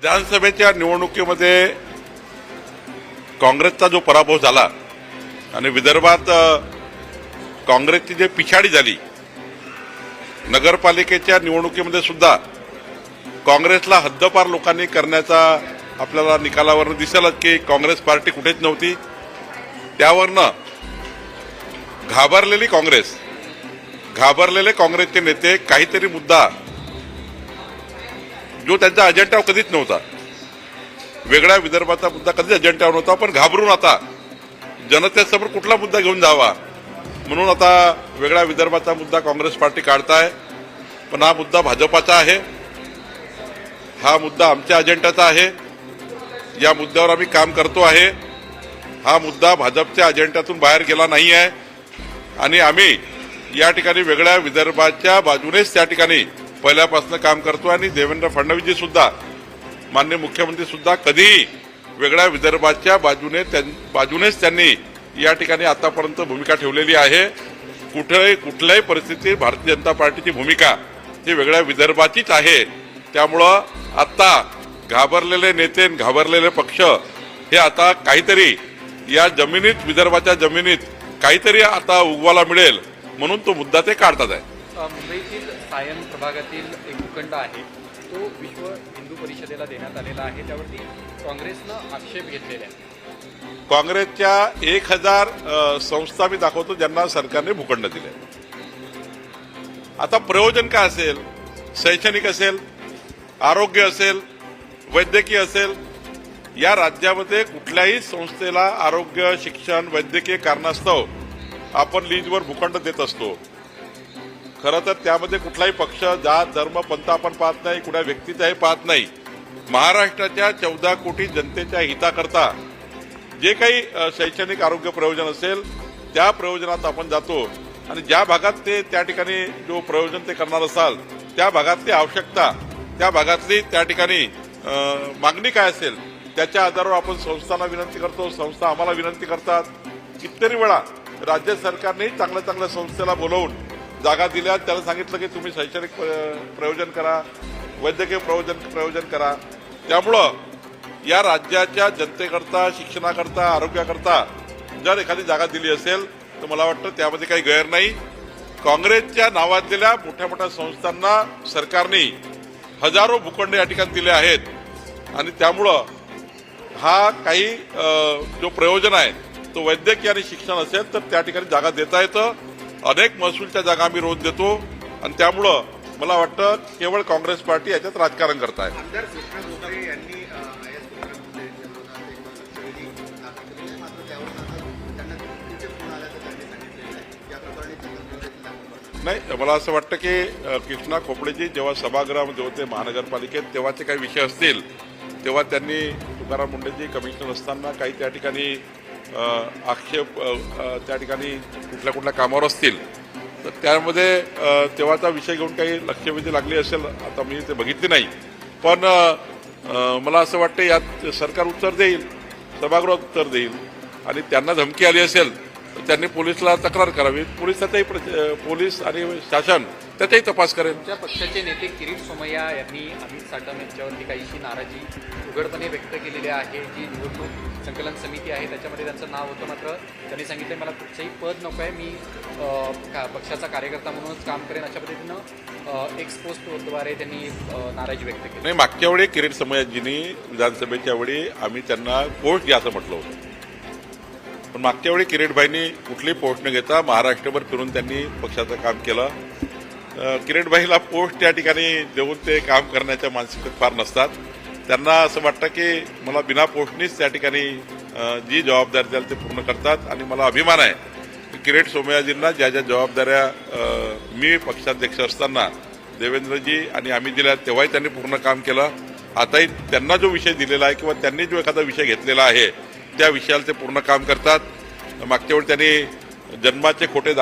विधानसभेच्या निवडणुकीमध्ये काँग्रेसचा जो पराभव झाला आणि विदर्भात काँग्रेसची जी पिछाडी झाली, नगरपालिकेच्या निवडणुकीमध्ये सुद्धा काँग्रेसला हद्दपार लोकांनी करण्याचा आपल्याला निकालावरून दिसेलच की काँग्रेस पार्टी कुठेच नव्हती. त्यावरनं घाबरलेले काँग्रेसचे नेते काहीतरी मुद्दा जो त्यांच्या अजेंड्यावर कधीच नव्हता, वेगळ्या विदर्भाचा मुद्दा कधीच अजेंड्यावर नव्हता, पण घाबरून आता जनतेसमोर कुठला मुद्दा घेऊन जावा म्हणून आता वेगळ्या विदर्भाचा मुद्दा काँग्रेस पार्टी काढताय. पण हा मुद्दा भाजपाचा आहे, हा मुद्दा आमच्या अजेंड्याचा आहे, या मुद्द्यावर आम्ही काम करतो आहे. हा मुद्दा भाजपच्या अजेंड्यातून बाहेर गेला नाही आहे आणि आम्ही या ठिकाणी वेगळ्या विदर्भाच्या बाजूनेच त्या ठिकाणी पहिल्यापासून काम करतो. आणि देवेंद्र फडणवीसजी सुद्धा, माननीय मुख्यमंत्री सुद्धा कधीही वेगळ्या विदर्भाच्या बाजूनेच त्यांनी या ठिकाणी आतापर्यंत भूमिका ठेवलेली आहे. कुठल्याही परिस्थितीत भारतीय जनता पार्टीची भूमिका ही वेगळ्या विदर्भाचीच आहे. त्यामुळं आता घाबरलेले नेते, घाबरलेले पक्ष हे आता काहीतरी या जमिनीत, विदर्भाच्या जमिनीत काहीतरी आता उगवायला मिळेल म्हणून तो मुद्दा ते काढतात आहे. मुंबईतील सायन प्रभागातील एक भूखंड आहे, तो विश्व हिंदू परिषदेला देण्यात आलेला आहे. त्यावरती काँग्रेसनं आक्षेप घेतलेला आहे. काँग्रेसच्या 1000 संस्था मी दाखवतो ज्यांना सरकारने भूखंड दिले. आता प्रयोजन काय असेल? शैक्षणिक असेल, आरोग्य असेल, वैद्यकीय असेल. या राज्यामध्ये कुठल्याही संस्थेला आरोग्य, शिक्षण, वैद्यकीय कारणास्तव आपण लीजवर भूखंड देत असतो. खरं तर त्यामध्ये कुठलाही पक्ष, जात, धर्म, पंथ आपण पाहत नाही, कुठल्या व्यक्तीचाही पाहत नाही. महाराष्ट्राच्या 14 कोटी जनतेच्या हिताकरता जे काही शैक्षणिक आरोग्य प्रयोजन असेल त्या प्रयोजनात आपण जातो आणि ज्या भागात ते त्या ठिकाणी जो प्रयोजन ते करणार असाल त्या भागातली आवश्यकता, त्या भागातली त्या ठिकाणी मागणी काय असेल त्याच्या आधारावर आपण संस्थांना विनंती करतो, संस्था आम्हाला विनंती करतात. कितीतरी वेळा राज्य सरकारने चांगल्या संस्थेला बोलवून जागा दिल्या, त्याला सांगितलं की तुम्ही शैक्षणिक प्रयोजन करा, वैद्यकीय प्रयोजन करा. त्यामुळं या राज्याच्या जनतेकरता, शिक्षणाकरता, आरोग्याकरता जर एखादी जागा दिली असेल तर मला वाटतं त्यामध्ये काही गैर नाही. काँग्रेसच्या नावाजलेल्या मोठ्या संस्थांना सरकारने हजारो भूखंड या ठिकाणी दिले आहेत आणि त्यामुळं हा काही जो प्रयोजन आहे तो वैद्यकीय आणि शिक्षण असेल तर त्या ठिकाणी जागा देता येतं. अनेक महसूलच्या जागा आम्ही रोज देतो आणि त्यामुळं मला वाटतं केवळ काँग्रेस पार्टी याच्यात राजकारण करत आहे. नाही, मला असं वाटतं की कृष्णा खोपडेजी जेव्हा सभागृहामध्ये होते महानगरपालिकेत तेव्हाचे काही विषय असतील तेव्हा त्यांनी तुकाराम मुंडेजी कमिशनर असताना काही त्या ठिकाणी आक्षेप त्या ठिकाणी कुठल्या कामावर असतील तर त्यामध्ये तेव्हाचा विषय घेऊन काही लक्षवेधी लागली असेल, आता मी ते बघितली नाही. पण मला असं वाटतं यात सरकार उत्तर देईल, सभागृहात उत्तर देईल आणि त्यांना धमकी आली असेल तर त्यांनी पोलिसला तक्रार करावी. पोलीस आणि शासन त्याचाही तपास करेल. त्या पक्षाचे नेते किरीट सोमय्या यांनी अमित साटम यांच्यावरती काहीशी नाराजी उघडपणे व्यक्त केलेली आहे. जी निवडणूक संकलन समिती आहे त्याच्यामध्ये त्यांचं नाव होतं, मात्र त्यांनी सांगितलं मला कुठचंही पद नको आहे, मी पक्षाचा कार्यकर्ता म्हणूनच काम करेन, अशा पद्धतीनं एक्स पोस्टद्वारे त्यांनी नाराजी व्यक्त केली. नाही, मागच्या वेळी किरीट सोमय्याजींनी विधानसभेच्या वेळी आम्ही त्यांना पोस्ट घ्या असं म्हटलं होतं, पण मागच्या वेळी किरीटभाईंनी कुठलीही पोस्ट न घेता महाराष्ट्रभर फिरून त्यांनी पक्षाचं काम केलं. किरीटभाईला पोस्ट त्या ठिकाणी देऊन ते काम करण्याच्या मानसिकतेत फार नसतात. त्यांना असं वाटतं की मला बिना पोस्टनीच त्या ठिकाणी जी जबाबदारी द्याल ते पूर्ण करतात आणि मला अभिमान आहे की किरीट सोमय्याजींना ज्या जबाबदाऱ्या मी पक्षाध्यक्ष असताना देवेंद्रजी आणि आम्ही दिल्या तेव्हाही त्यांनी पूर्ण काम केलं. आताही त्यांना जो विषय दिलेला आहे किंवा त्यांनी जो एखादा विषय घेतलेला आहे त्या विषयाला ते पूर्ण काम करतात. मागच्या वेळी त्यांनी जन्माचे खोटे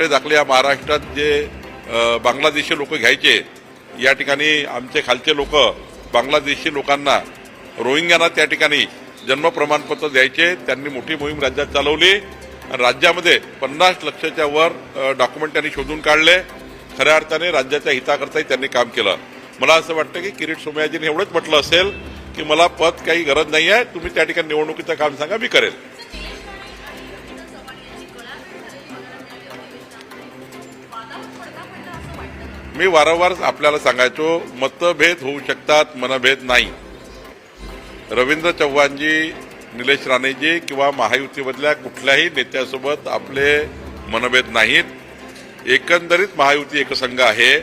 दाखले या महाराष्ट्रात जे बांगलादेशी लोक घ्यायचे, या ठिकाणी आमचे खालचे लोक बांगलादेशी लोकांना, रोहिंग्यांना त्या ठिकाणी जन्म प्रमाणपत्र द्यायचे. त्यांनी मोठी मोहीम राज्यात चालवली. राज्यामध्ये 50 लाखाच्या वर डॉक्युमेंट त्यांनी शोधून काढले. खऱ्या अर्थाने राज्याच्या हिताकरताही त्यांनी काम केलं. मला असं वाटतं की किरीट सोमय्याजीने एवढंच म्हटलं असेल की मला पद काही गरज नाही आहे, तुम्ही त्या ठिकाणी निवडणुकीचं काम सांगा, मी करेल. मी वारंवार आपल्याला सांगायचो, मतभेद होऊ शकतात, मनभेद नाही. रवींद्र चव्हाणजी, निलेश राणेजी किंवा महायुतीमधल्या कुठल्याही नेत्यासोबत आपले मनभेद नाहीत. एकंदरीत महायुती एकसंघ आहे.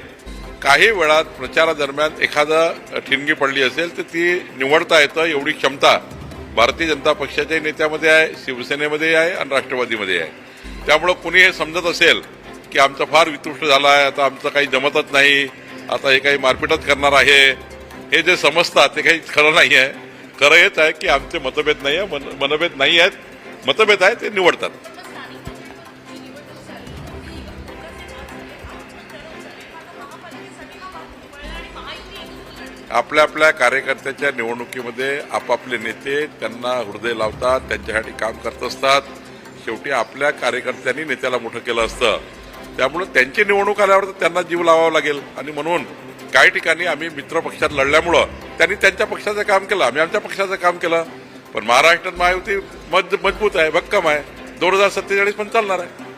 काही वेळात प्रचारादरम्यान एखादा ठिणगी पडली असेल तर ती निवडता येतं एवढी क्षमता भारतीय जनता पक्षाच्या नेत्यामध्ये आहे, शिवसेनेमध्ये आहे आणि राष्ट्रवादीमध्ये आहे. त्यामुळं कुणी हे समजत असेल की आमचं फार वितुष्ट झालं आहे, आता आमचं काही जमतच नाही, आता हे काही मारपीटच करणार आहे, हे जे समजतात ते काही खरं नाही आहे. खरं हेच आहे की आमचे मतभेद नाही आहे, मनभेद नाही आहेत, मतभेद आहे ते निवडतात. आपल्या आपल्या कार्यकर्त्याच्या निवडणुकीमध्ये आपापले नेते त्यांना हृदय लावतात, त्यांच्यासाठी काम करत असतात. शेवटी आपल्या कार्यकर्त्यांनी नेत्याला मोठं केलं असतं, त्यामुळे त्यांची निवडणूक आल्यावर तर त्यांना जीव लावावा लागेल. आणि म्हणून काही ठिकाणी आम्ही मित्र पक्षात लढल्यामुळं त्यांनी त्यांच्या पक्षाचं काम केलं, आम्ही आमच्या पक्षाचं काम केलं. पण महाराष्ट्रात महायुती मजबूत आहे, भक्कम आहे. 2047 पण चालणार आहे.